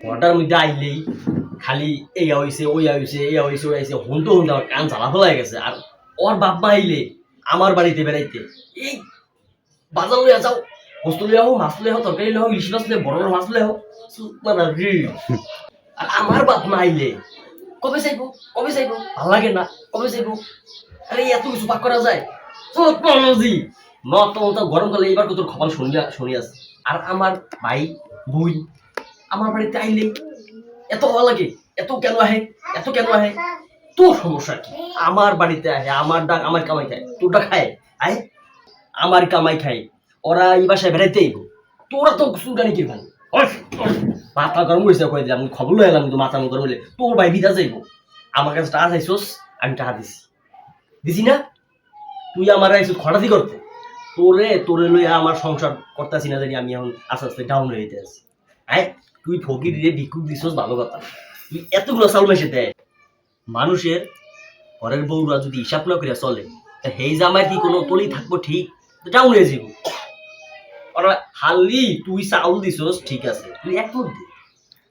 ঘরটার মধ্যে আইলেই খালি এই হয়েছে ওই হয়েছে এই হয়েছে ওই হয়েছে হুনতে হুনতে আমার কান জ্বালা ফেলা গেছে। আর ওর বাপ মা আইলে আমার বাড়িতে বেড়াইতে এই বাজার লইয়া যাও, বস্তু লইয়া হোক, মাছ লইয়া হোক, তরকারি লইয়া হোক, ইলিশ মাছ লইয়া বড় মাছ লইয়া হোক। আর আমার বাপ মা আইলে কবে যাইবো কবে যাইবো ভাল লাগে না, কবে যাইবো। আরে এত কিছু পাক করা যায় টেকনোলজি নত গরমকালে এবার তোর খবর শুনিয়াছে। আর আমার ভাই বই আমার বাড়িতে আইলে এত ভালো লাগে, এত কেন আহে, এত কেন আহে, তোর সমস্যা কি? আমার বাড়িতে আহে, আমার ডাক আমার কামাই খায়, তোরটা খায় আয়, আমার কামাই খায়, ওরা এই বাসায় বেড়াইতে আইব, তোরা তো সুলকানি কি ভাই মাথা গরম হয়েছে কয়ে দিলাম, খবর লয়ে এলাম কিন্তু মাথা গরম হইলে তোর ভাই বিদা যাইব। আমার কাছে টাকা চাইছোস, আমি টাকা দিছি, দিছি না? তুই আমার আইসুস খটাতি করতে, তোরে তোরে লইয়া আমার সংসার করতেছি না জানি আমি এখন আস্তে আস্তে ডাউন হয়ে যেতে আছি। আয় তুই ফকির দিয়ে ভিক্ষুক দিছস ভালো কথা, তুই এতগুলো চাউল মেসে দেয় মানুষের ঘরের বউরা যদি হিসাব না করিয়া চলে, তা সেই জামাই কি কোনো তলি থাকবো? ঠিক ডাউন হয়ে যাব। ওরা হালি তুই চাউল দিছস ঠিক আছে, তুই এক মুঠ দে।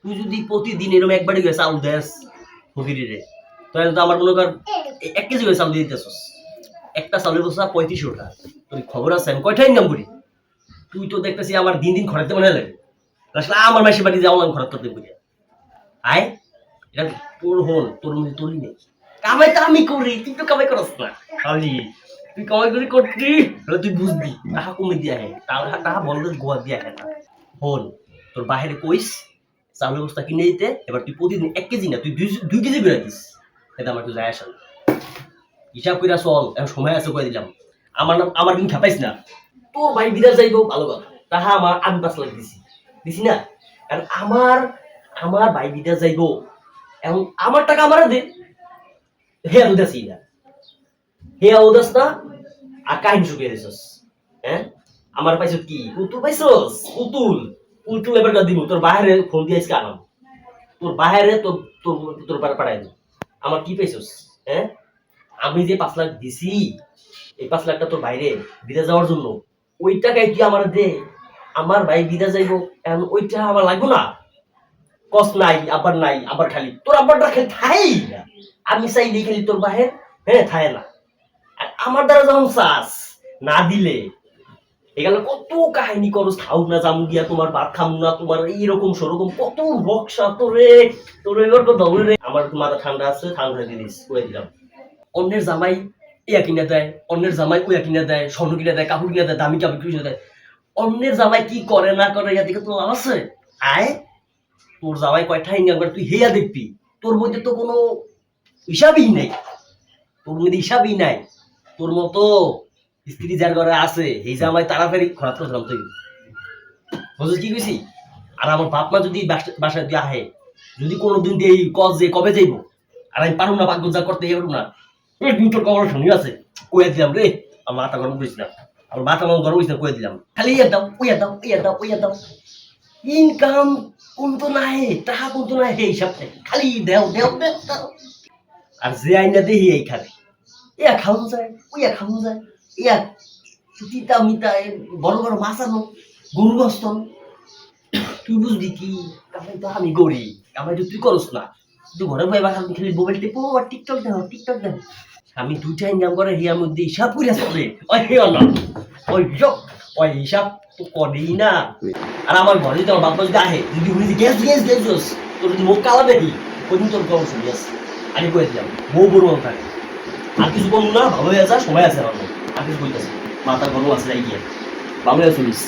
তুই যদি প্রতিদিন এরকম একবারে গিয়ে চাউল দেস ফকিরে, তাহলে তো আমার মনে কর 1 কেজি করে চাউল দিয়ে দিতেছস। একটা চাউলের বস্তা 3500 টাকা। তোর খবর আছে আমি কয়টা ইনকাম করি? তুই তো দেখতেছি আমার দিন দিন খরচতে মনে লাগে। আসলে আমার মাসের বাড়ি যাও আমি খরচ করতে বুঝি আয়, এটা তোর হল, তোর মধ্যে তোরই নেই। কামাই তো আমি করি, তুই তো কামাই করস না। খালি তুই কামাই করি করতি তাহলে তুই বুঝবি টাকা কমে দিয়ে আহে, টাকা বন্ধ গোয়া দিয়ে আহে না। হল তোর বাহিরে কইস চাউলের বস্তা কিনে দিতে, এবার তুই প্রতিদিন 1 কেজি না তুই 2 কেজি বেড়ে দিস, এটা আমার তো যায় আসে না। হিসাব করে চল, এখন সময় আছে কয়ে দিলাম। আমার কিন্তু খেপাইস না, তোর ভাই বিদার যাইব ভালো কথা, তাহা আমার আমি 5 লাখ দিছি, দিছি না? কারণ আমার ভাই বিদার যাইব, এখন আমার টাকা আমার দে। হে উদাসী না, হে উদাস না, আর কাহিনী শুকিয়ে দিছস। হ্যাঁ আমার পাইছ কি পুতুল পাইছস? পুতুল এবার দিব তোর বাহিরে ফোন দিয়েছ আনাম, তোর বাহিরে তোর তোর তোর পাড়ায় দিব। আমার কি পাইছস? হ্যাঁ আমি যে 5 লাখ দিছি, এই 5 লাখটা তোর বাইরে বিদেশ যাওয়ার জন্য, ওই টাকায় তুই আমার দে। আমার ভাই বিদেশ যাইব, এখন ওইটা আমার লাগবো না? কষ্ট নাই, আবার খালি তোর আব্বারটা খালি থাই না, আমি চাইলেই খালি তোর বাহির হ্যাঁ থায় না। আর আমার দ্বারা যখন চাস না দিলে এখানে কত কাহিনী করস, খাও না জামু দিয়া, তোমার ভাত খামু না, তোমার এইরকম সেরকম কত বক্সা তোরে তোরে এবার তো দৌড়ে রে। আমার মাথা ঠান্ডা আছে, ঠান্ডা হয়ে দিস করে দিলাম। অন্যের জামাই ইয়া কিনে দেয়, অন্যের জামাই ওয়া কিনে দেয়, স্বর্ণ কিনে দেয়, কাপড় কিনে দেয়, দামি কাপড় কিনে দেয়। অন্যের জামাই কি করে না করে ইয়া দিকে তো লাভ আছে? আয় তোর জামাই কয়টা ইনকাম করে তুই হেয়া দেখবি, তোর মধ্যে তো কোনো হিসাবই নেই, তোর মধ্যে হিসাবই নাই। তোর মতো স্ত্রী যার ঘরে আছে এই জামাই তাড়াতাড়ি খরাত করছিলাম তুই বুঝলি কি কইছি? আর আমার বাপ মা যদি বাসায় দিয়ে আহে, যদি কোনোদিন দিয়ে এই কজ যে কবে যাইব, আর আমি পারুম না বাগবজা করতে পারবো না, তোর খবর শুনি আছে কয়ে দিলাম রে। আমার মাথা গরম করেছিলাম, আমার মাথা গরম করেছিলাম কয়ে দিলাম, খালি ইয়া দাও ওইয়া দাও ওইয়া দাও ওইয়া দাও। ইনকাম কোনতো নাই, টাকা কোনতো নাই, এই সব খালি দেও দেও দেও। আর যে আইনা দেখি এই খালি ইয়া খাওয়া যায় ওইয়া খাওয়া যায়, ইয়া তিতা মিতা বড় বড় মাছ আনো, গরু গোস্ত। তুই বুঝবি কি কামাই তো আমি করি, কামাই তো তুই করস না। তুই ঘরে বই বা খালি মোবাইল টিপো আর টিকটক দেখো টিকটক দেখো। আমি 2টা ইনকাম করে হিয়ার মধ্যে হিসাব করে আসলে ওই হেয়া না ওই হিসাব তো করেই না। আর আমার ঘরে যদি আমার বাবা যদি আহে, যদি উনি গ্যাস গ্যাস গ্যাস তোর যদি মুখ কালা দেখি ওই দিন তোর খবর শুনি আসছে। আমি কয়ে দিলাম বউ বড় থাকে, আর কিছু বলুন না, ভালো হয়ে যা, সময় আছে আমার, আর কিছু বলতেছে মাথা গরম আছে যাই গিয়ে বাংলায় চলিস।